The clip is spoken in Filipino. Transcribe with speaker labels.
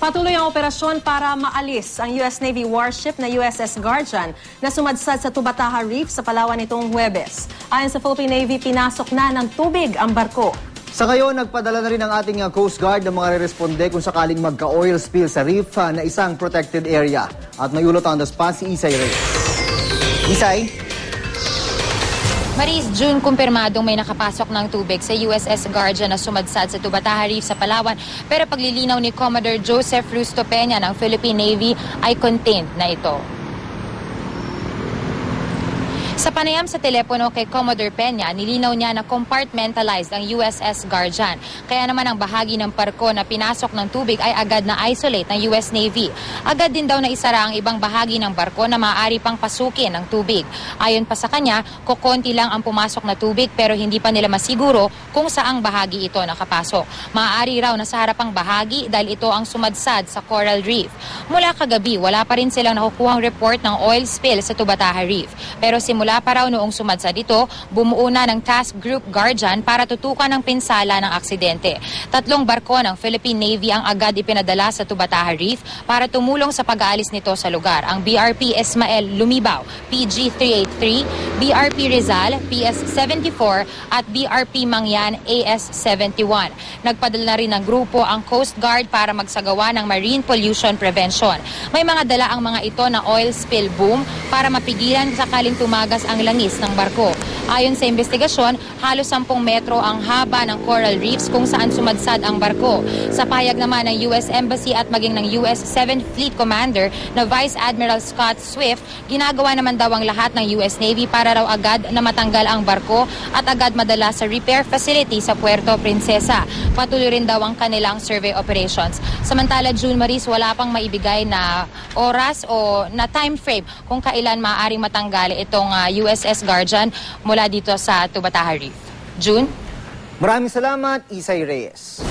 Speaker 1: Patuloy ang operasyon para maalis ang US Navy warship na USS Guardian na sumadsad sa Tubataha Reef sa Palawan nitong Huwebes. Ayon sa Philippine Navy, pinasok na ng tubig ang barko.
Speaker 2: Sa ngayon, nagpadala na rin ang ating Coast Guard ng mga re-responde kung sakaling magka-oil spill sa reef na isang protected area. At may ulot on the spot si Isay Reyes. Isay?
Speaker 3: Maris, June, kumpirmadong may nakapasok ng tubig sa USS Guardian na sumadsad sa Tubataha Reef sa Palawan. Pero paglilinaw ni Commodore Joseph Rusto Peña ng Philippine Navy ay contained na ito. Sa panayam sa telepono kay Commodore Peña, nilinaw niya na compartmentalized ang USS Guardian. Kaya naman ang bahagi ng barko na pinasok ng tubig ay agad na isolate ng US Navy. Agad din daw na isara ang ibang bahagi ng barko na maaari pang pasukin ng tubig. Ayon pa sa kanya, kukonti lang ang pumasok na tubig pero hindi pa nila masiguro kung saang bahagi ito nakapasok. Maaari raw na sa harapang bahagi dahil ito ang sumadsad sa Coral Reef. Mula kagabi, wala pa rin silang nakukuhang report ng oil spill sa Tubataha Reef. Pero simula pa raw noong sumadsad ito, bumuo na ng Task Group Guardian para tutukan ang pinsala ng aksidente. 3 barko ng Philippine Navy ang agad ipinadala sa Tubataha Reef para tumulong sa pag-aalis nito sa lugar. Ang BRP Ismael Lumibaw, PG-383, BRP Rizal, PS-74 at BRP Mangyan, AS-71. Nagpadala na rin ng grupo ang Coast Guard para magsagawa ng marine pollution prevention. May mga dala ang mga ito na oil spill boom para mapigilan sakaling tumagas ang langis ng barko. Ayon sa investigasyon, halos 10 metro ang haba ng coral reefs kung saan sumadsad ang barko. Sa payag naman ng US Embassy at maging ng US 7th Fleet Commander na Vice Admiral Scott Swift, ginagawa naman daw ang lahat ng US Navy para raw agad na matanggal ang barko at agad madala sa repair facility sa Puerto Princesa. Patuloy rin daw ang kanilang survey operations. Samantala, June Maris, wala pang maibigay na oras o na time frame kung kailan maaaring matanggal itong USS Guardian mula dito sa Tubataha Reef. June?
Speaker 2: Maraming salamat, Isay Reyes.